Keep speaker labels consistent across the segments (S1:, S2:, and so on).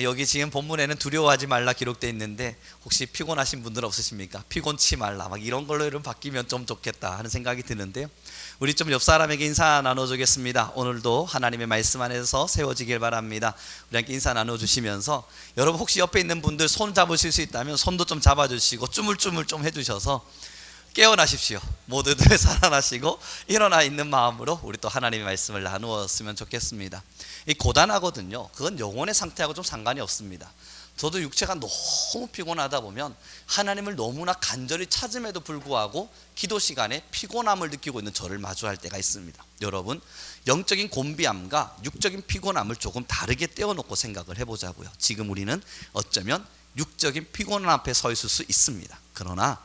S1: 여기 지금 본문에는 두려워하지 말라 기록되어 있는데 혹시 피곤하신 분들 없으십니까? 피곤치 말라 막 이런 걸로 이름 바뀌면 좀 좋겠다 하는 생각이 드는데요. 우리 좀 옆 사람에게 인사 나눠주겠습니다. 오늘도 하나님의 말씀 안에서 세워지길 바랍니다. 우리한테 인사 나눠주시면서 여러분 혹시 옆에 있는 분들 손 잡으실 수 있다면 손도 좀 잡아주시고 쭈물쭈물 좀 해주셔서 깨어나십시오. 모두들 살아나시고 일어나 있는 마음으로 우리 또 하나님의 말씀을 나누었으면 좋겠습니다. 이 고단하거든요. 그건 영혼의 상태하고 좀 상관이 없습니다. 저도 육체가 너무 피곤하다 보면 하나님을 너무나 간절히 찾음에도 불구하고 기도 시간에 피곤함을 느끼고 있는 저를 마주할 때가 있습니다. 여러분, 영적인 곤비함과 육적인 피곤함을 조금 다르게 떼어놓고 생각을 해보자고요. 지금 우리는 어쩌면 육적인 피곤함 앞에 서 있을 수 있습니다. 그러나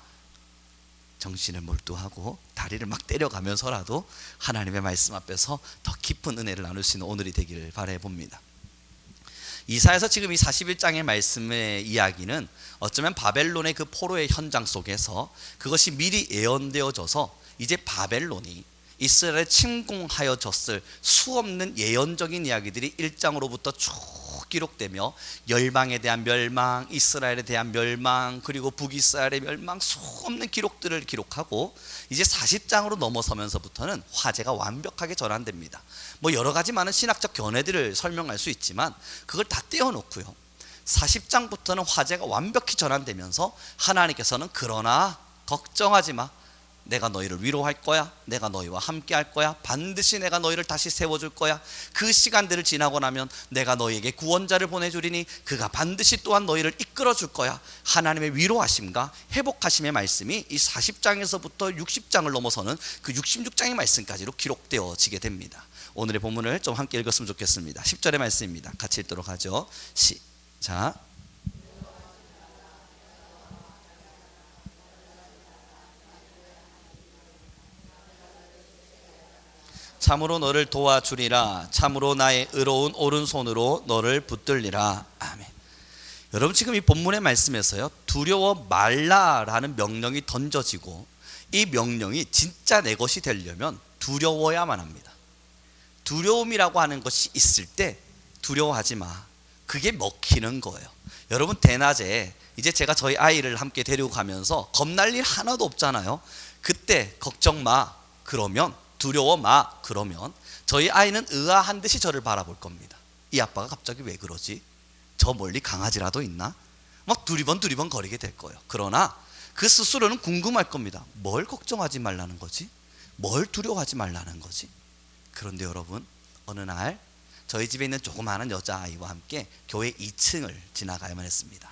S1: 정신을 몰두하고 다리를 막 때려가면서라도 하나님의 말씀 앞에서 더 깊은 은혜를 나눌 수 있는 오늘이 되기를 바라봅니다. 이사야서 지금 이 41장의 말씀의 이야기는 어쩌면 바벨론의 그 포로의 현장 속에서 그것이 미리 예언되어져서 이제 바벨론이 이스라엘에 침공하여졌을 수없는 예언적인 이야기들이 1장으로부터 쭉 기록되며 열방에 대한 멸망, 이스라엘에 대한 멸망, 그리고 북이스라엘의 멸망, 수없는 기록들을 기록하고 이제 40장으로 넘어서면서부터는 화제가 완벽하게 전환됩니다. 뭐 여러 가지 많은 신학적 견해들을 설명할 수 있지만 그걸 다 떼어놓고요, 40장부터는 화제가 완벽히 전환되면서 하나님께서는 그러나 걱정하지 마, 내가 너희를 위로할 거야, 내가 너희와 함께 할 거야, 반드시 내가 너희를 다시 세워줄 거야, 그 시간들을 지나고 나면 내가 너희에게 구원자를 보내주리니 그가 반드시 또한 너희를 이끌어 줄 거야. 하나님의 위로하심과 회복하심의 말씀이 이 40장에서부터 60장을 넘어서는 그 66장의 말씀까지로 기록되어지게 됩니다. 오늘의 본문을 좀 함께 읽었으면 좋겠습니다. 10절의 말씀입니다. 같이 읽도록 하죠. 시작. 참으로 너를 도와주리라. 참으로 나의 의로운 오른손으로 너를 붙들리라. 아멘. 여러분, 지금 이 본문의 말씀에서요, 두려워 말라라는 명령이 던져지고 이 명령이 진짜 내 것이 되려면 두려워야만 합니다. 두려움이라고 하는 것이 있을 때 두려워하지 마, 그게 먹히는 거예요. 여러분, 대낮에 이제 제가 저희 아이를 함께 데리고 가면서 겁날 일 하나도 없잖아요. 그때 걱정 마 그러면, 두려워 마 그러면 저희 아이는 의아한 듯이 저를 바라볼 겁니다. 이 아빠가 갑자기 왜 그러지? 저 멀리 강아지라도 있나? 막 두리번 거리게 될 거예요. 그러나 그 스스로는 궁금할 겁니다. 뭘 걱정하지 말라는 거지? 뭘 두려워하지 말라는 거지? 그런데 여러분, 어느 날 저희 집에 있는 조그마한 여자아이와 함께 교회 2층을 지나가야만 했습니다.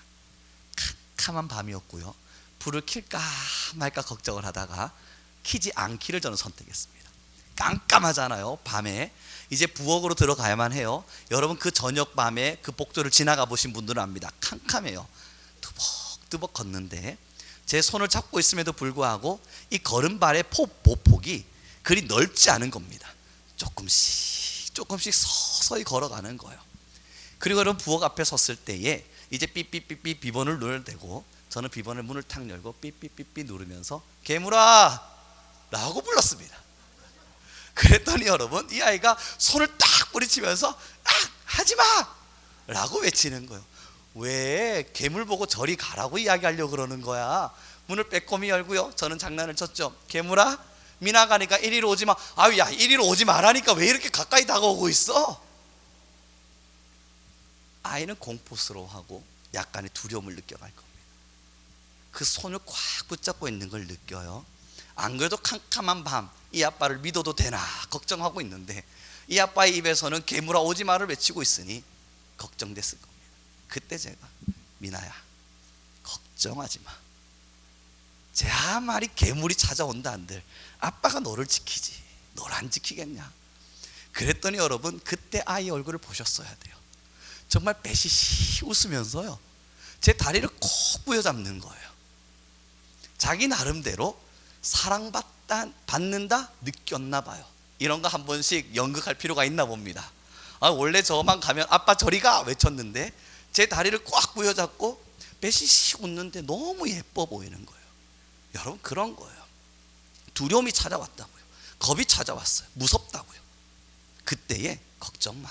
S1: 캄캄한 밤이었고요, 불을 킬까 말까 걱정을 하다가 키지 않기를 저는 선택했습니다. 깜깜하잖아요. 밤에 이제 부엌으로 들어가야만 해요. 여러분, 그 저녁 밤에 그 복도를 지나가 보신 분들은 압니다. 캄캄해요. 뚜벅뚜벅 걷는데 제 손을 잡고 있음에도 불구하고 이 걸음발의 보폭이 그리 넓지 않은 겁니다. 조금씩 서서히 걸어가는 거예요. 그리고 여러분, 부엌 앞에 섰을 때에 이제 삐삐삐삐 비번을 눈을 대고 저는 비번을 문을 탁 열고 삐삐삐삐 누르면서 개물아 라고 불렀습니다. 그랬더니 여러분, 이 아이가 손을 딱 뿌리치면서 하지마 라고 외치는 거예요. 왜 괴물 보고 저리 가라고 이야기하려고 그러는 거야? 문을 빼꼼히 열고요, 저는 장난을 쳤죠. 개물아, 미나 가니까 이리로 오지 마. 아유, 야, 이리로 오지 마라니까 왜 이렇게 가까이 다가오고 있어? 아이는 공포스러워하고 약간의 두려움을 느껴갈 겁니다. 그 손을 꽉 붙잡고 있는 걸 느껴요. 안 그래도 캄캄한 밤 이 아빠를 믿어도 되나 걱정하고 있는데 이 아빠의 입에서는 개물아 오지 마를 외치고 있으니 걱정됐을 겁니다. 그때 제가 미나야, 걱정하지 마. 제 말이 개물이 찾아온다 한들 아빠가 너를 지키지 널 안 지키겠냐? 그랬더니 여러분, 그때 아이 얼굴을 보셨어야 돼요. 정말 배시시 웃으면서요, 제 다리를 콕 부여잡는 거예요. 자기 나름대로 사랑받는다 느꼈나 봐요. 이런 거 한 번씩 연극할 필요가 있나 봅니다. 원래 저만 가면 아빠 저리 가 외쳤는데 제 다리를 꽉 부여잡고 배시시 웃는데 너무 예뻐 보이는 거예요. 여러분, 그런 거예요. 두려움이 찾아왔다고요. 겁이 찾아왔어요. 무섭다고요. 그때에 걱정 마,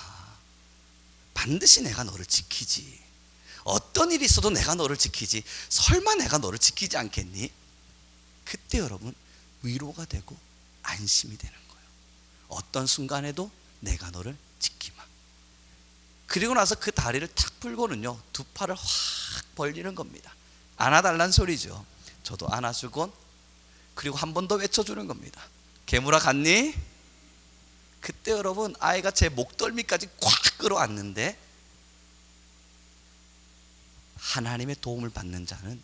S1: 반드시 내가 너를 지키지. 어떤 일이 있어도 내가 너를 지키지. 설마 내가 너를 지키지 않겠니? 그때 여러분 위로가 되고 안심이 되는 거예요. 어떤 순간에도 내가 너를 지키마. 그리고 나서 그 다리를 탁 풀고는요, 두 팔을 확 벌리는 겁니다. 안아달란 소리죠. 저도 안아주곤, 그리고 한 번 더 외쳐주는 겁니다. 개물아 갔니? 그때 여러분 아이가 제 목덜미까지 꽉 끌어안는데, 하나님의 도움을 받는 자는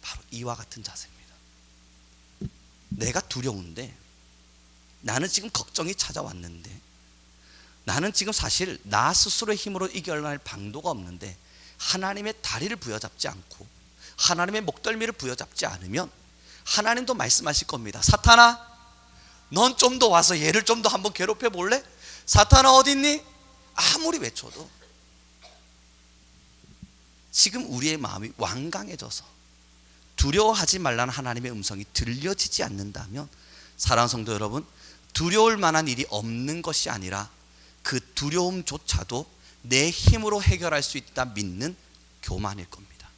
S1: 바로 이와 같은 자세입니다. 내가 두려운데, 나는 지금 걱정이 찾아왔는데, 나는 지금 사실 나 스스로의 힘으로 이겨낼 방도가 없는데, 하나님의 다리를 부여잡지 않고 하나님의 목덜미를 부여잡지 않으면 하나님도 말씀하실 겁니다. 사탄아, 넌 좀 더 와서 얘를 좀 더 한번 괴롭혀 볼래? 사탄아 어딨니? 아무리 외쳐도 지금 우리의 마음이 완강해져서 두려워하지 말라는 하나님의 음성이 들려지지 않는다면, 사랑하는 성도 여러분, 두려울 만한 일이 없는 것이 아니라 그 두려움조차도 내 힘으로 해결할 수 있다 믿는 교만일 겁니다.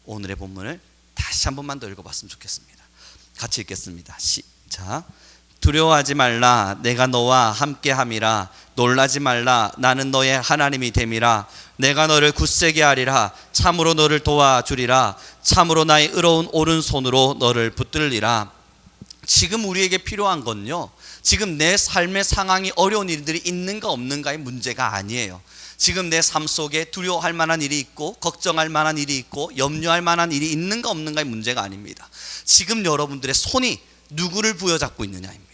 S1: 오늘의 본문을 다시 한 번만 더 읽어봤으면 좋겠습니다. 같이 읽겠습니다. 시작. 두려워하지 말라, 내가 너와 함께함이라. 놀라지 말라, 나는 너의 하나님이 됨이라. 내가 너를 굳세게 하리라. 참으로 너를 도와주리라. 참으로 나의 의로운 오른손으로 너를 붙들리라. 지금 우리에게 필요한 건요, 지금 내 삶의 상황이 어려운 일들이 있는가 없는가의 문제가 아니에요. 지금 내 삶 속에 두려워할 만한 일이 있고 걱정할 만한 일이 있고 염려할 만한 일이 있는가 없는가의 문제가 아닙니다. 지금 여러분들의 손이 누구를 부여잡고 있느냐입니다.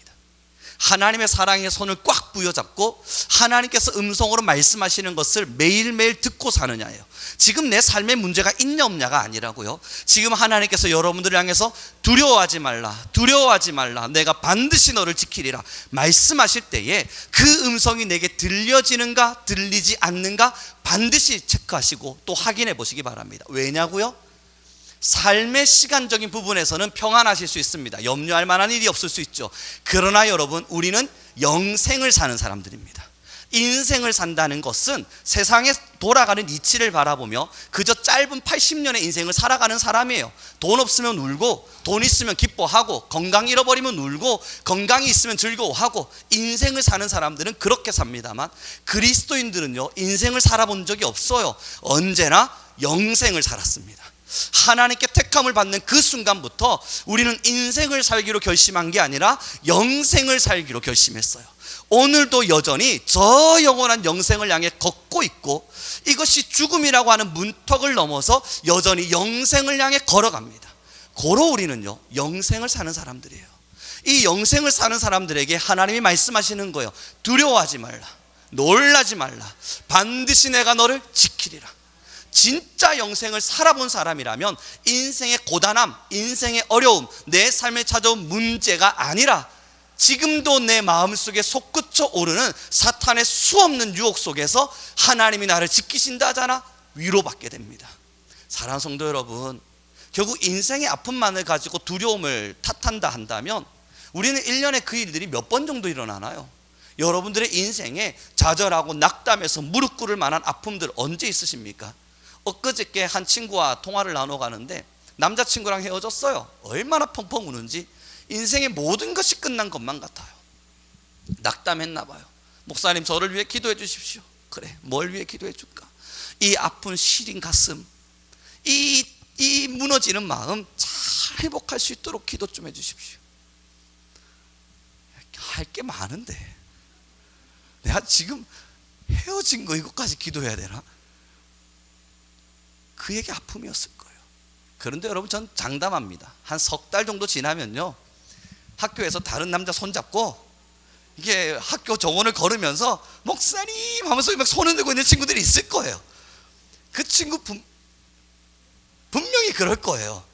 S1: 하나님의 사랑의 손을 꽉 부여잡고 하나님께서 음성으로 말씀하시는 것을 매일매일 듣고 사느냐예요. 지금 내 삶에 문제가 있냐 없냐가 아니라고요. 지금 하나님께서 여러분들을 향해서 두려워하지 말라, 두려워하지 말라, 내가 반드시 너를 지키리라 말씀하실 때에 그 음성이 내게 들려지는가 들리지 않는가 반드시 체크하시고 또 확인해 보시기 바랍니다. 왜냐고요? 삶의 시간적인 부분에서는 평안하실 수 있습니다. 염려할 만한 일이 없을 수 있죠. 그러나 여러분, 우리는 영생을 사는 사람들입니다. 인생을 산다는 것은 세상에 돌아가는 이치를 바라보며 그저 짧은 80년의 인생을 살아가는 사람이에요. 돈 없으면 울고, 돈 있으면 기뻐하고, 건강 잃어버리면 울고, 건강이 있으면 즐거워하고, 인생을 사는 사람들은 그렇게 삽니다만, 그리스도인들은요, 인생을 살아본 적이 없어요. 언제나 영생을 살았습니다. 하나님께 택함을 받는 그 순간부터 우리는 인생을 살기로 결심한 게 아니라 영생을 살기로 결심했어요. 오늘도 여전히 저 영원한 영생을 향해 걷고 있고, 이것이 죽음이라고 하는 문턱을 넘어서 여전히 영생을 향해 걸어갑니다. 고로 우리는요, 영생을 사는 사람들이에요. 이 영생을 사는 사람들에게 하나님이 말씀하시는 거예요. 두려워하지 말라, 놀라지 말라, 반드시 내가 너를 지키리라. 진짜 영생을 살아본 사람이라면 인생의 고단함, 인생의 어려움, 내 삶에 찾아온 문제가 아니라 지금도 내 마음속에 솟구쳐 오르는 사탄의 수없는 유혹 속에서 하나님이 나를 지키신다잖아, 위로받게 됩니다. 사랑하는 성도 여러분, 결국 인생의 아픔만을 가지고 두려움을 탓한다 한다면 우리는 1년에 그 일들이 몇 번 정도 일어나나요? 여러분들의 인생에 좌절하고 낙담해서 무릎 꿇을 만한 아픔들 언제 있으십니까? 엊그저께 한 친구와 통화를 나눠가는데 남자친구랑 헤어졌어요. 얼마나 펑펑 우는지 인생의 모든 것이 끝난 것만 같아요. 낙담했나 봐요. 목사님, 저를 위해 기도해 주십시오. 그래, 뭘 위해 기도해 줄까? 이 아픈 시린 가슴, 이 무너지는 마음 잘 회복할 수 있도록 기도 좀 해 주십시오. 할 게 많은데 내가 지금 헤어진 거 이것까지 기도해야 되나? 그에게 아픔이었을 거예요. 그런데 여러분, 전 장담합니다. 한 석 달 정도 지나면요, 학교에서 다른 남자 손잡고 이게 학교 정원을 걸으면서 목사님 하면서 막 손을 들고 있는 친구들이 있을 거예요. 그 친구 분명히 그럴 거예요.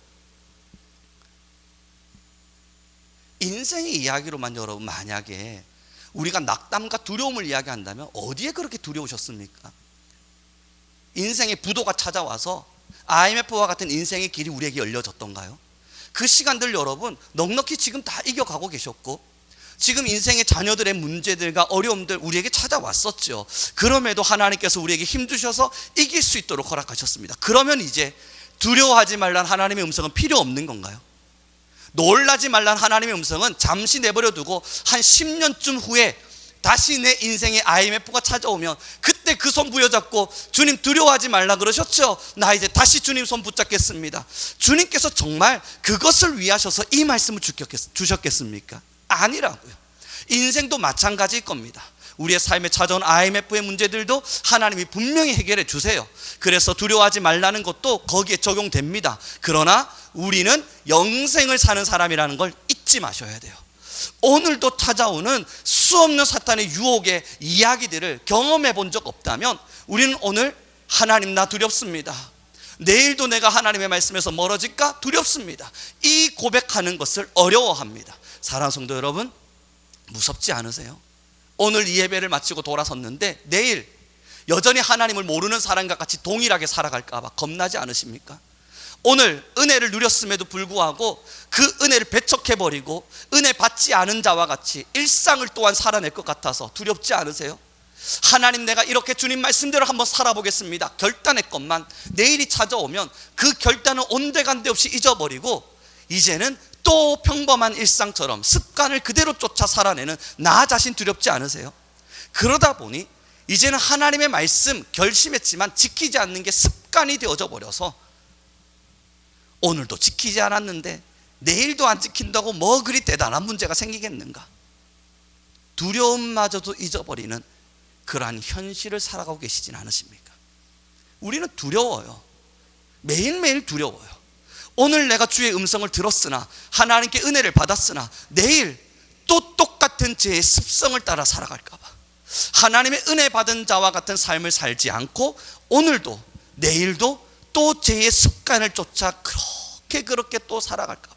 S1: 인생의 이야기로만 여러분, 만약에 우리가 낙담과 두려움을 이야기한다면 어디에 그렇게 두려우셨습니까? 인생의 부도가 찾아와서 IMF와 같은 인생의 길이 우리에게 열려졌던가요? 그 시간들 여러분 넉넉히 지금 다 이겨가고 계셨고, 지금 인생의 자녀들의 문제들과 어려움들 우리에게 찾아왔었죠. 그럼에도 하나님께서 우리에게 힘 주셔서 이길 수 있도록 허락하셨습니다. 그러면 이제 두려워하지 말란 하나님의 음성은 필요 없는 건가요? 놀라지 말란 하나님의 음성은 잠시 내버려 두고 한 10년쯤 후에 다시 내 인생의 IMF가 찾아오면 그때 그 손 부여잡고 주님 두려워하지 말라 그러셨죠? 나 이제 다시 주님 손 붙잡겠습니다. 주님께서 정말 그것을 위하셔서 이 말씀을 주셨겠습니까? 아니라고요. 인생도 마찬가지일 겁니다. 우리의 삶에 찾아온 IMF의 문제들도 하나님이 분명히 해결해 주세요. 그래서 두려워하지 말라는 것도 거기에 적용됩니다. 그러나 우리는 영생을 사는 사람이라는 걸 잊지 마셔야 돼요. 오늘도 찾아오는 수없는 사탄의 유혹의 이야기들을 경험해 본 적 없다면 우리는 오늘 하나님 나 두렵습니다. 내일도 내가 하나님의 말씀에서 멀어질까 두렵습니다. 이 고백하는 것을 어려워합니다. 사랑하는 성도 여러분, 무섭지 않으세요? 오늘 이 예배를 마치고 돌아섰는데 내일 여전히 하나님을 모르는 사람과 같이 동일하게 살아갈까 봐 겁나지 않으십니까? 오늘 은혜를 누렸음에도 불구하고 그 은혜를 배척해버리고 은혜 받지 않은 자와 같이 일상을 또한 살아낼 것 같아서 두렵지 않으세요? 하나님 내가 이렇게 주님 말씀대로 한번 살아보겠습니다 결단했건만 내일이 찾아오면 그 결단은 온데간데 없이 잊어버리고 이제는 또 평범한 일상처럼 습관을 그대로 쫓아 살아내는 나 자신 두렵지 않으세요? 그러다 보니 이제는 하나님의 말씀 결심했지만 지키지 않는 게 습관이 되어져 버려서 오늘도 지키지 않았는데 내일도 안 지킨다고 뭐 그리 대단한 문제가 생기겠는가? 두려움마저도 잊어버리는 그러한 현실을 살아가고 계시진 않으십니까? 우리는 두려워요. 매일매일 두려워요. 오늘 내가 주의 음성을 들었으나 하나님께 은혜를 받았으나 내일 또 똑같은 죄의 습성을 따라 살아갈까 봐 하나님의 은혜 받은 자와 같은 삶을 살지 않고 오늘도 내일도 또 죄의 습관을 쫓아 그렇게 또 살아갈까 봐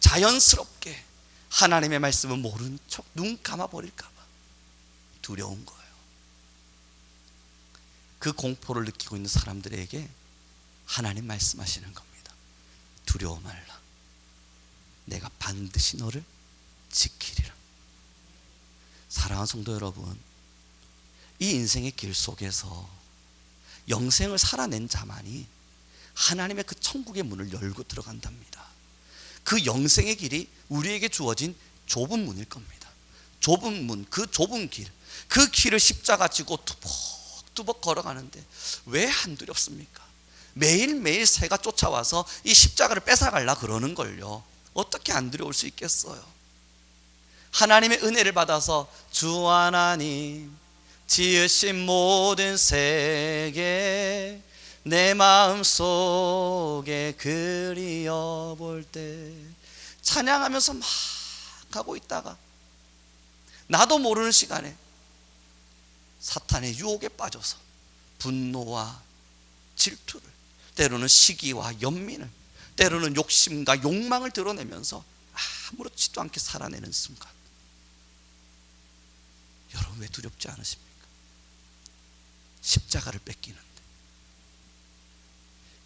S1: 자연스럽게 하나님의 말씀을 모른 척 눈 감아버릴까 봐 두려운 거예요. 그 공포를 느끼고 있는 사람들에게 하나님 말씀하시는 겁니다. 두려워 말라. 내가 반드시 너를 지키리라. 사랑하는 성도 여러분, 이 인생의 길 속에서 영생을 살아낸 자만이 하나님의 그 천국의 문을 열고 들어간답니다. 그 영생의 길이 우리에게 주어진 좁은 문일 겁니다. 좁은 문, 그 좁은 길, 그 길을 십자가 지고 두벅두벅 걸어가는데 왜 안 두렵습니까? 매일매일 새가 쫓아와서 이 십자가를 뺏어가려 그러는 걸요. 어떻게 안 두려울 수 있겠어요? 하나님의 은혜를 받아서 주 하나님 지으신 모든 세계 내 마음속에 그리워볼 때 찬양하면서 막 하고 있다가 나도 모르는 시간에 사탄의 유혹에 빠져서 분노와 질투를, 때로는 시기와 연민을, 때로는 욕심과 욕망을 드러내면서 아무렇지도 않게 살아내는 순간, 여러분 왜 두렵지 않으십니까? 십자가를 뺏기는데,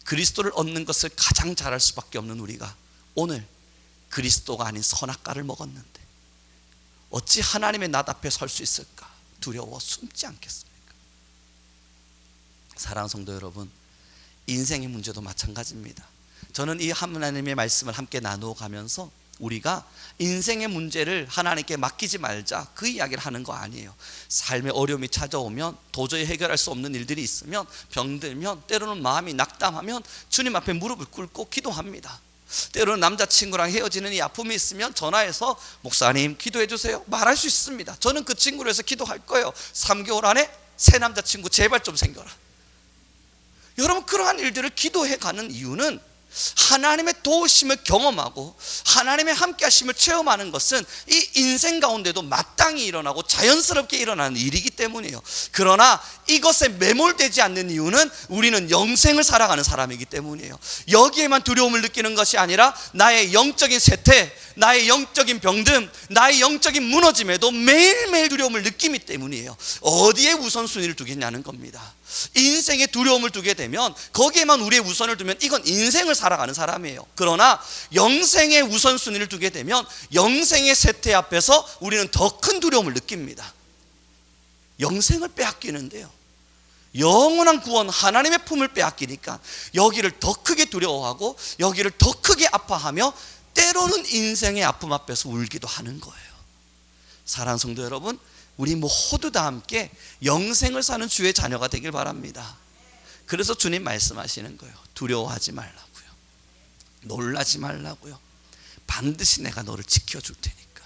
S1: 그리스도를 얻는 것을 가장 잘할 수밖에 없는 우리가 오늘 그리스도가 아닌 선악과를 먹었는데 어찌 하나님의 낯 앞에 설 수 있을까? 두려워 숨지 않겠습니까? 사랑하는 성도 여러분, 인생의 문제도 마찬가지입니다. 저는 이 하나님의 말씀을 함께 나누어 가면서 우리가 인생의 문제를 하나님께 맡기지 말자, 그 이야기를 하는 거 아니에요. 삶의 어려움이 찾아오면, 도저히 해결할 수 없는 일들이 있으면, 병들면, 때로는 마음이 낙담하면 주님 앞에 무릎을 꿇고 기도합니다. 때로는 남자친구랑 헤어지는 이 아픔이 있으면 전화해서 목사님 기도해 주세요 말할 수 있습니다. 저는 그 친구를 위해서 기도할 거예요. 3개월 안에 새 남자친구 제발 좀 생겨라. 여러분, 그러한 일들을 기도해 가는 이유는 하나님의 도우심을 경험하고 하나님의 함께 하심을 체험하는 것은 이 인생 가운데도 마땅히 일어나고 자연스럽게 일어나는 일이기 때문이에요. 그러나 이것에 매몰되지 않는 이유는 우리는 영생을 살아가는 사람이기 때문이에요. 여기에만 두려움을 느끼는 것이 아니라 나의 영적인 쇠퇴, 나의 영적인 병듦, 나의 영적인 무너짐에도 매일매일 두려움을 느끼기 때문이에요. 어디에 우선순위를 두겠냐는 겁니다. 인생에 두려움을 두게 되면 거기에만 우리의 우선을 두면 이건 인생을 살아가는 사람이에요. 그러나 영생의 우선순위를 두게 되면 영생의 세태 앞에서 우리는 더 큰 두려움을 느낍니다. 영생을 빼앗기는데요, 영원한 구원 하나님의 품을 빼앗기니까 여기를 더 크게 두려워하고 여기를 더 크게 아파하며 때로는 인생의 아픔 앞에서 울기도 하는 거예요. 사랑하는 성도 여러분, 우리 모두 다 함께 영생을 사는 주의 자녀가 되길 바랍니다. 그래서 주님 말씀하시는 거예요. 두려워하지 말라고요, 놀라지 말라고요, 반드시 내가 너를 지켜줄 테니까.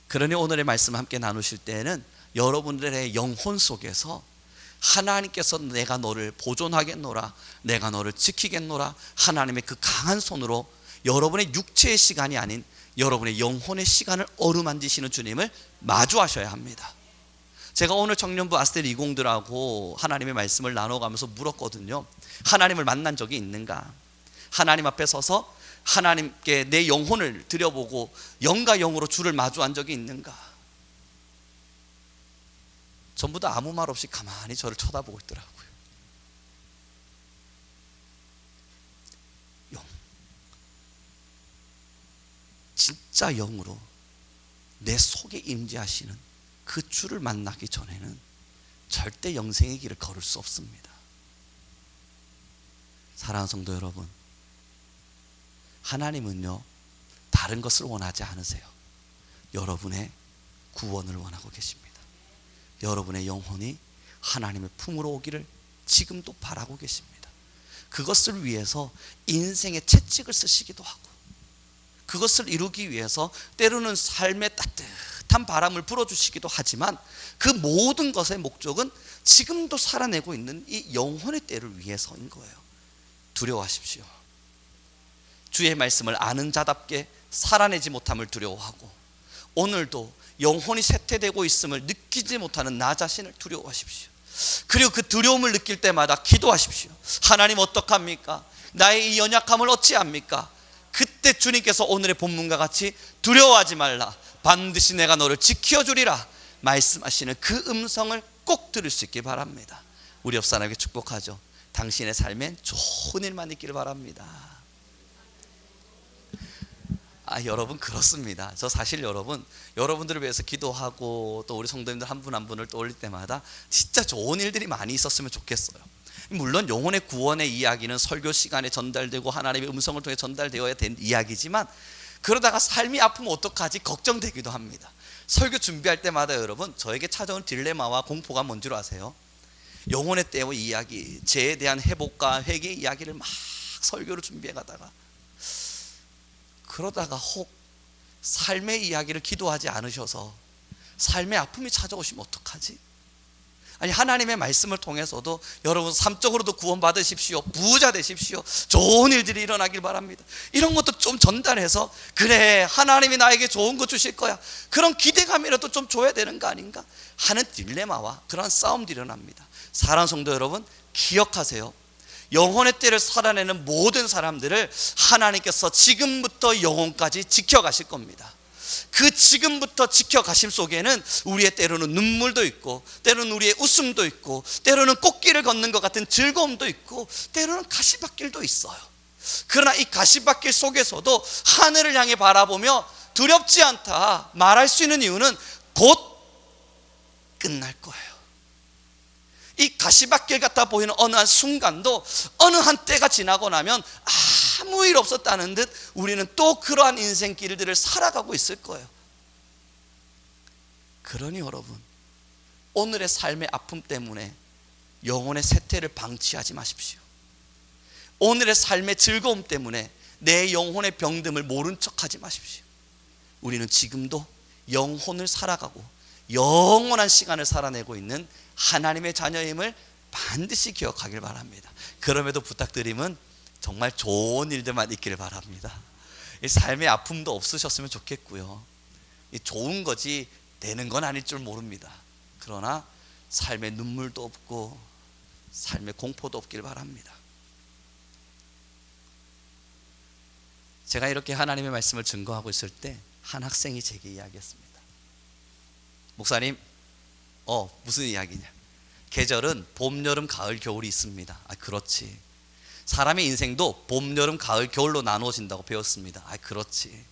S1: 그러니 오늘의 말씀 함께 나누실 때에는 여러분들의 영혼 속에서 하나님께서 내가 너를 보존하겠노라, 내가 너를 지키겠노라, 하나님의 그 강한 손으로 여러분의 육체의 시간이 아닌 여러분의 영혼의 시간을 어루만지시는 주님을 마주하셔야 합니다. 제가 오늘 청년부 아스텔 20들하고 하나님의 말씀을 나눠가면서 물었거든요. 하나님을 만난 적이 있는가? 하나님 앞에 서서 하나님께 내 영혼을 드려보고 영과 영으로 주를 마주한 적이 있는가? 전부 다 아무 말 없이 가만히 저를 쳐다보고 있더라고요. 영, 진짜 영으로 내 속에 임재하시는 그 주를 만나기 전에는 절대 영생의 길을 걸을 수 없습니다. 사랑하는 성도 여러분, 하나님은요 다른 것을 원하지 않으세요. 여러분의 구원을 원하고 계십니다. 여러분의 영혼이 하나님의 품으로 오기를 지금도 바라고 계십니다. 그것을 위해서 인생의 채찍을 쓰시기도 하고, 그것을 이루기 위해서 때로는 삶의 따뜻한 바람을 불어주시기도 하지만 그 모든 것의 목적은 지금도 살아내고 있는 이 영혼의 때를 위해서인 거예요. 두려워하십시오. 주의 말씀을 아는 자답게 살아내지 못함을 두려워하고, 오늘도 영혼이 쇠퇴되고 있음을 느끼지 못하는 나 자신을 두려워하십시오. 그리고 그 두려움을 느낄 때마다 기도하십시오. 하나님 어떡합니까? 나의 이 연약함을 어찌합니까? 그때 주님께서 오늘의 본문과 같이 두려워하지 말라, 반드시 내가 너를 지켜주리라 말씀하시는 그 음성을 꼭 들을 수 있길 바랍니다. 우리 옆사람에게 축복하죠. 당신의 삶엔 좋은 일만 있기를 바랍니다. 여러분 그렇습니다. 저 사실 여러분들을 위해서 기도하고 또 우리 성도님들 한 분 한 분을 떠올릴 때마다 진짜 좋은 일들이 많이 있었으면 좋겠어요. 물론 영혼의 구원의 이야기는 설교 시간에 전달되고 하나님의 음성을 통해 전달되어야 된 이야기지만, 그러다가 삶이 아프면 어떡하지 걱정되기도 합니다. 설교 준비할 때마다 여러분 저에게 찾아온 딜레마와 공포가 뭔지 아세요? 영혼의 때의 이야기, 죄에 대한 회복과 회개의 이야기를 막 설교를 준비해 가다가 그러다가 혹 삶의 이야기를 기도하지 않으셔서 삶의 아픔이 찾아오시면 어떡하지? 아니, 하나님의 말씀을 통해서도 여러분 삶적으로도 구원받으십시오, 부자 되십시오, 좋은 일들이 일어나길 바랍니다, 이런 것도 좀 전달해서 그래 하나님이 나에게 좋은 거 주실 거야, 그런 기대감이라도 좀 줘야 되는 거 아닌가 하는 딜레마와 그런 싸움들이 일어납니다. 사랑하는 성도 여러분, 기억하세요. 영혼의 때를 살아내는 모든 사람들을 하나님께서 지금부터 영혼까지 지켜가실 겁니다. 그 지금부터 지켜가심 속에는 우리의 때로는 눈물도 있고, 때로는 우리의 웃음도 있고, 때로는 꽃길을 걷는 것 같은 즐거움도 있고, 때로는 가시밭길도 있어요. 그러나 이 가시밭길 속에서도 하늘을 향해 바라보며 두렵지 않다 말할 수 있는 이유는 곧 끝날 거예요. 이 가시밭길 같아 보이는 어느 한 순간도 어느 한 때가 지나고 나면 아무 일 없었다는 듯 우리는 또 그러한 인생길들을 살아가고 있을 거예요. 그러니 여러분, 오늘의 삶의 아픔 때문에 영혼의 쇠퇴를 방치하지 마십시오. 오늘의 삶의 즐거움 때문에 내 영혼의 병듦을 모른 척하지 마십시오. 우리는 지금도 영혼을 살아가고 영원한 시간을 살아내고 있는 하나님의 자녀임을 반드시 기억하길 바랍니다. 그럼에도 부탁드림은 정말 좋은 일들만 있기를 바랍니다. 이 삶의 아픔도 없으셨으면 좋겠고요, 이 좋은 거지 되는 건 아닐 줄 모릅니다. 그러나 삶의 눈물도 없고 삶의 공포도 없길 바랍니다. 제가 이렇게 하나님의 말씀을 증거하고 있을 때 한 학생이 제게 이야기했습니다. 목사님, 무슨 이야기냐? 계절은 봄, 여름, 가을, 겨울이 있습니다. 그렇지. 사람의 인생도 봄, 여름, 가을, 겨울로 나누어진다고 배웠습니다. 그렇지.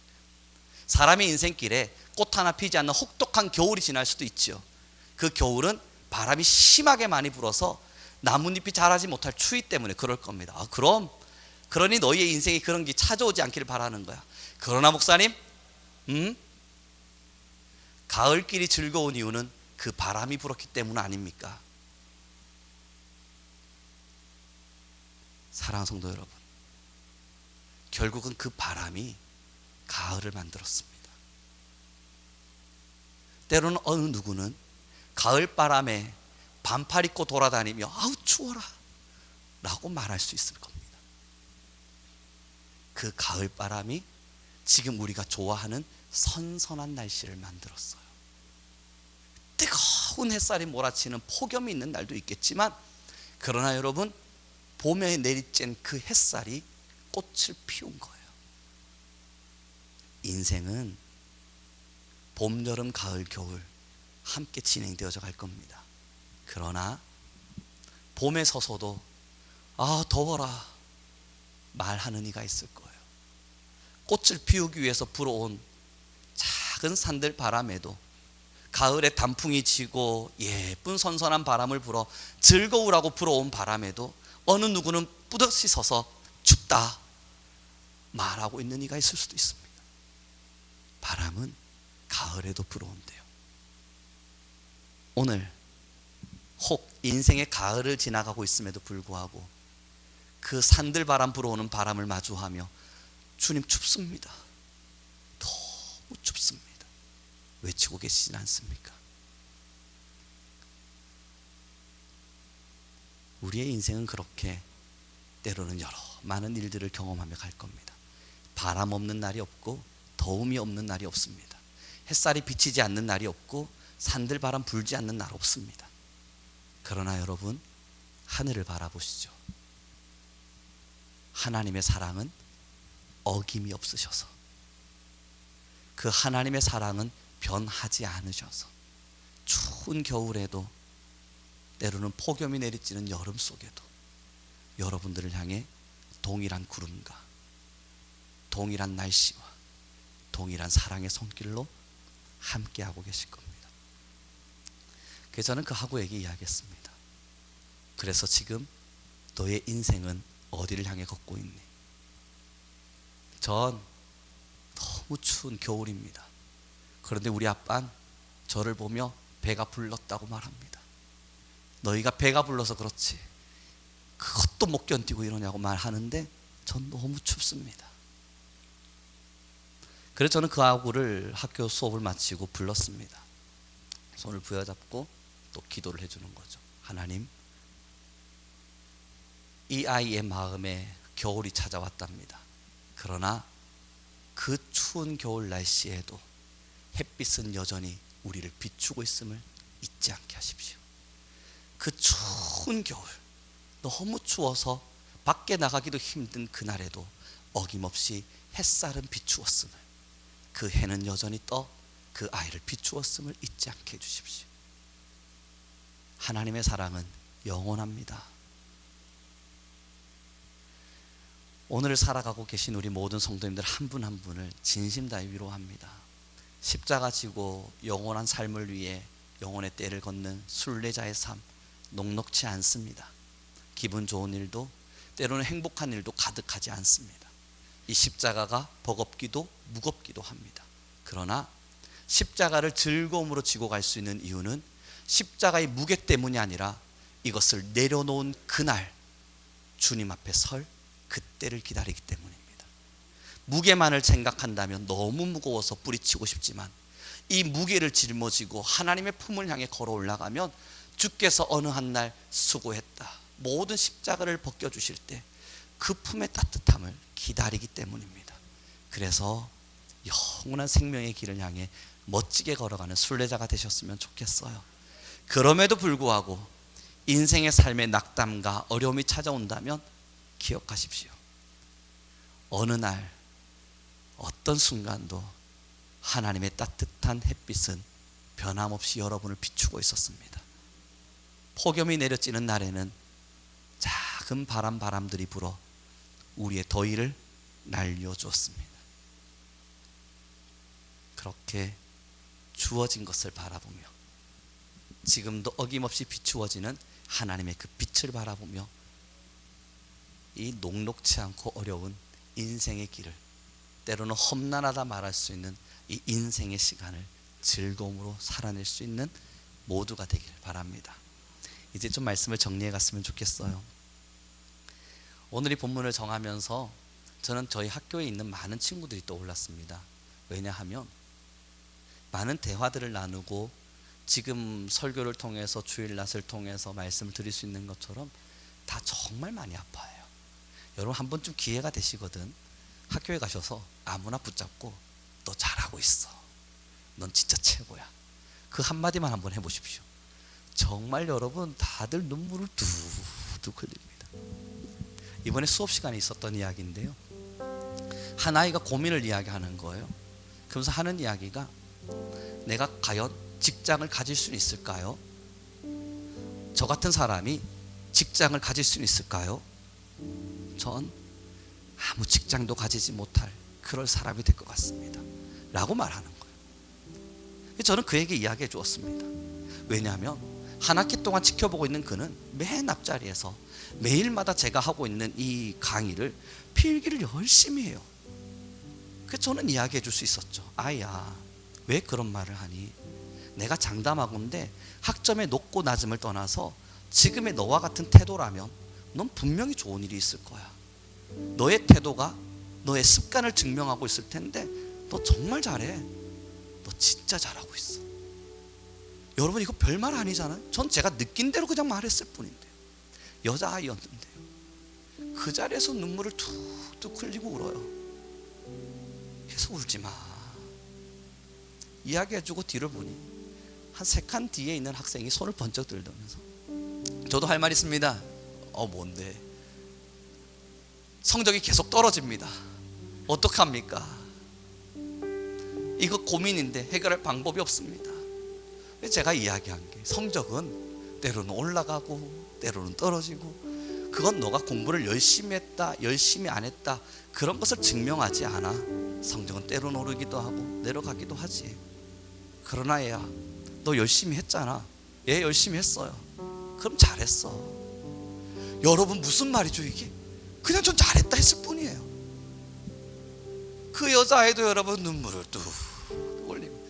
S1: 사람의 인생길에 꽃 하나 피지 않는 혹독한 겨울이 지날 수도 있죠. 그 겨울은 바람이 심하게 많이 불어서 나뭇잎이 자라지 못할 추위 때문에 그럴 겁니다. 그러니 너희의 인생이 그런 게 찾아오지 않기를 바라는 거야. 그러나 목사님, 가을길이 즐거운 이유는 그 바람이 불었기 때문 아닙니까? 사랑하는 성도 여러분, 결국은 그 바람이 가을을 만들었습니다. 때로는 어느 누구는 가을 바람에 반팔 입고 돌아다니며 아우 추워라 라고 말할 수 있을 겁니다. 그 가을 바람이 지금 우리가 좋아하는 선선한 날씨를 만들었어요. 뜨거운 햇살이 몰아치는 폭염이 있는 날도 있겠지만, 그러나 여러분, 봄에 내리쬐는 그 햇살이 꽃을 피운 거예요. 인생은 봄, 여름, 가을, 겨울 함께 진행되어져 갈 겁니다. 그러나 봄에 서서도 더워라 말하는 이가 있을 거예요. 꽃을 피우기 위해서 불어온 작은 산들 바람에도, 가을에 단풍이 지고 예쁜 선선한 바람을 불어 즐거우라고 불어온 바람에도 어느 누구는 뿌듯이 서서 춥다 말하고 있는 이가 있을 수도 있습니다. 바람은 가을에도 불어온대요. 오늘 혹 인생의 가을을 지나가고 있음에도 불구하고 그 산들 바람 불어오는 바람을 마주하며 주님 춥습니다, 너무 춥습니다 외치고 계시진 않습니까? 우리의 인생은 그렇게 때로는 여러 많은 일들을 경험하며 갈 겁니다. 바람 없는 날이 없고 더움이 없는 날이 없습니다. 햇살이 비치지 않는 날이 없고 산들 바람 불지 않는 날 없습니다. 그러나 여러분, 하늘을 바라보시죠. 하나님의 사랑은 어김이 없으셔서, 그 하나님의 사랑은 변하지 않으셔서, 추운 겨울에도 때로는 폭염이 내리쬐는 여름 속에도 여러분들을 향해 동일한 구름과 동일한 날씨와 동일한 사랑의 손길로 함께하고 계실 겁니다. 그래서 저는 그 하구에게 이야기했습니다. 그래서 지금 너의 인생은 어디를 향해 걷고 있니? 전 너무 추운 겨울입니다. 그런데 우리 아빠는 저를 보며 배가 불렀다고 말합니다. 너희가 배가 불러서 그렇지 그것도 못 견디고 이러냐고 말하는데 전 너무 춥습니다. 그래서 저는 그 아구를 학교 수업을 마치고 불렀습니다. 손을 부여잡고 또 기도를 해주는 거죠. 하나님, 이 아이의 마음에 겨울이 찾아왔답니다. 그러나 그 추운 겨울 날씨에도 햇빛은 여전히 우리를 비추고 있음을 잊지 않게 하십시오. 그 추운 겨울, 너무 추워서 밖에 나가기도 힘든 그날에도 어김없이 햇살은 비추었음을, 그 해는 여전히 떠 그 아이를 비추었음을 잊지 않게 해주십시오. 하나님의 사랑은 영원합니다. 오늘 살아가고 계신 우리 모든 성도님들 한 분 한 분을 진심 다해 위로합니다. 십자가 지고 영원한 삶을 위해 영혼의 때를 걷는 순례자의 삶 녹록치 않습니다. 기분 좋은 일도 때로는 행복한 일도 가득하지 않습니다. 이 십자가가 버겁기도 무겁기도 합니다. 그러나 십자가를 즐거움으로 지고 갈 수 있는 이유는 십자가의 무게 때문이 아니라 이것을 내려놓은 그날 주님 앞에 설 그때를 기다리기 때문입니다. 무게만을 생각한다면 너무 무거워서 뿌리치고 싶지만, 이 무게를 짊어지고 하나님의 품을 향해 걸어 올라가면 주께서 어느 한날 수고했다, 모든 십자가를 벗겨주실 때 그 품의 따뜻함을 기다리기 때문입니다. 그래서 영원한 생명의 길을 향해 멋지게 걸어가는 순례자가 되셨으면 좋겠어요. 그럼에도 불구하고 인생의 삶의 낙담과 어려움이 찾아온다면 기억하십시오. 어느 날 어떤 순간도 하나님의 따뜻한 햇빛은 변함없이 여러분을 비추고 있었습니다. 폭염이 내려지는 날에는 작은 바람들이 불어 우리의 더위를 날려주었습니다. 그렇게 주어진 것을 바라보며 지금도 어김없이 비추어지는 하나님의 그 빛을 바라보며 이 녹록지 않고 어려운 인생의 길을, 때로는 험난하다 말할 수 있는 이 인생의 시간을 즐거움으로 살아낼 수 있는 모두가 되길 바랍니다. 이제 좀 말씀을 정리해 갔으면 좋겠어요. 오늘 이 본문을 정하면서 저는 저희 학교에 있는 많은 친구들이 떠올랐습니다. 왜냐하면 많은 대화들을 나누고 지금 설교를 통해서 주일낮을 통해서 말씀을 드릴 수 있는 것처럼 다 정말 많이 아파해요. 여러분 한 번쯤 기회가 되시거든 학교에 가셔서 아무나 붙잡고 너 잘하고 있어, 넌 진짜 최고야, 그 한마디만 한번 해보십시오. 정말 여러분 다들 눈물을 뚝뚝 흘립니다. 이번에 수업 시간에 있었던 이야기인데요, 한 아이가 고민을 이야기하는 거예요. 그러면서 하는 이야기가 내가 과연 직장을 가질 수 있을까요? 저 같은 사람이 직장을 가질 수 있을까요? 전 아무 직장도 가지지 못할 그럴 사람이 될 것 같습니다 라고 말하는 거예요. 저는 그에게 이야기해 주었습니다. 왜냐하면 한 학기 동안 지켜보고 있는 그는 맨 앞자리에서 매일마다 제가 하고 있는 이 강의를 필기를 열심히 해요. 그래서 저는 이야기해 줄 수 있었죠. 아이야, 왜 그런 말을 하니? 내가 장담하건대 학점의 높고 낮음을 떠나서 지금의 너와 같은 태도라면 넌 분명히 좋은 일이 있을 거야. 너의 태도가 너의 습관을 증명하고 있을 텐데 너 정말 잘해. 너 진짜 잘하고 있어. 여러분 이거 별말 아니잖아요. 전 제가 느낀 대로 그냥 말했을 뿐인데요. 여자아이였는데요, 그 자리에서 눈물을 툭툭 흘리고 울어요. 그래서 울지 마 이야기해주고 뒤를 보니 한 3칸 뒤에 있는 학생이 손을 번쩍 들면서 저도 할 말 있습니다. 뭔데? 성적이 계속 떨어집니다. 어떡합니까? 이거 고민인데 해결할 방법이 없습니다. 제가 이야기한 게 성적은 때로는 올라가고 때로는 떨어지고 그건 너가 공부를 열심히 했다 열심히 안 했다 그런 것을 증명하지 않아. 성적은 때로는 오르기도 하고 내려가기도 하지. 그러나 얘야, 너 열심히 했잖아. 얘 열심히 했어요. 그럼 잘했어. 여러분 무슨 말이죠 이게? 그냥 전 잘했다 했을 뿐이에요. 그 여자아이도 여러분 눈물을 뚝 흘립니다.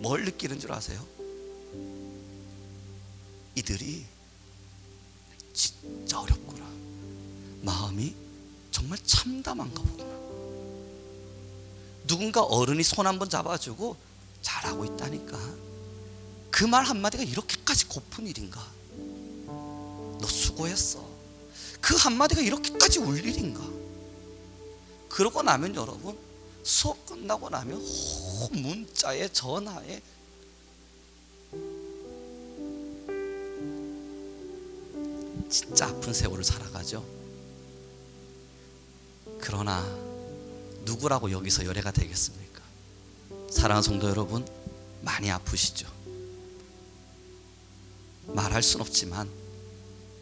S1: 뭘 느끼는 줄 아세요? 이들이 진짜 어렵구나, 마음이 정말 참담한가 보구나. 누군가 어른이 손 한번 잡아주고 잘하고 있다니까, 그 말 한마디가 이렇게까지 고픈 일인가? 너 수고했어, 그 한마디가 이렇게까지 울 일인가? 그러고 나면 여러분 수업 끝나고 나면 문자에 전화에 진짜 아픈 세월을 살아가죠. 그러나 누구라고 여기서 열애가 되겠습니까? 사랑하는 성도 여러분, 많이 아프시죠? 말할 순 없지만,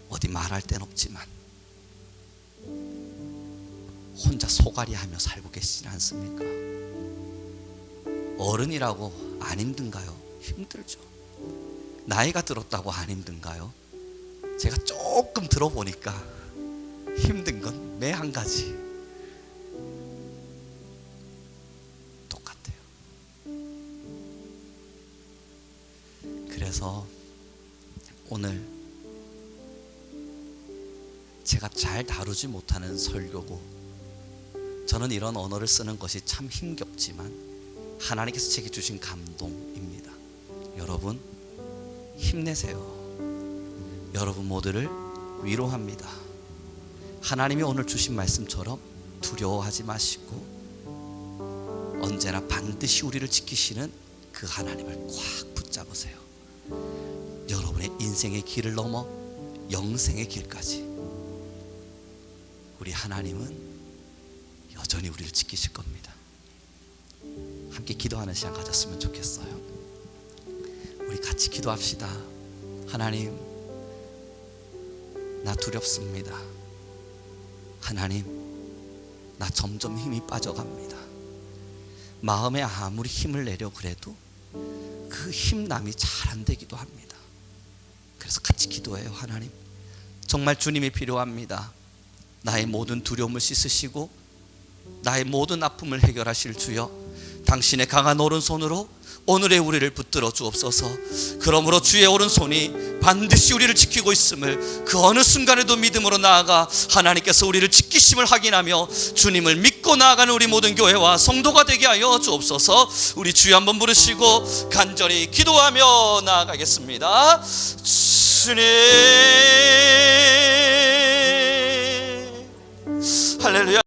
S1: 어디 말할 땐 없지만 혼자 소갈이하며 살고 계시지 않습니까? 어른이라고 안 힘든가요? 힘들죠. 나이가 들었다고 안 힘든가요? 제가 조금 들어보니까 힘든 건 매 한 가지 똑같아요. 그래서 오늘 제가 잘 다루지 못하는 설교고, 저는 이런 언어를 쓰는 것이 참 힘겹지만 하나님께서 제게 주신 감동입니다. 여러분 힘내세요. 여러분 모두를 위로합니다. 하나님이 오늘 주신 말씀처럼 두려워하지 마시고 언제나 반드시 우리를 지키시는 그 하나님을 꽉 붙잡으세요. 여러분의 인생의 길을 넘어 영생의 길까지 우리 하나님은 여전히 우리를 지키실 겁니다. 함께 기도하는 시간 가졌으면 좋겠어요. 우리 같이 기도합시다. 하나님, 나 두렵습니다. 하나님, 나 점점 힘이 빠져갑니다. 마음에 아무리 힘을 내려 그래도 그 힘남이 잘 안 되기도 합니다. 그래서 같이 기도해요. 하나님, 정말 주님이 필요합니다. 나의 모든 두려움을 씻으시고 나의 모든 아픔을 해결하실 주여, 당신의 강한 오른손으로 오늘의 우리를 붙들어 주옵소서. 그러므로 주의 오른손이 반드시 우리를 지키고 있음을 그 어느 순간에도 믿음으로 나아가 하나님께서 우리를 지키심을 확인하며 주님을 믿고 나아가는 우리 모든 교회와 성도가 되게 하여 주옵소서. 우리 주여 한번 부르시고 간절히 기도하며 나아가겠습니다. 주님, 할렐루야.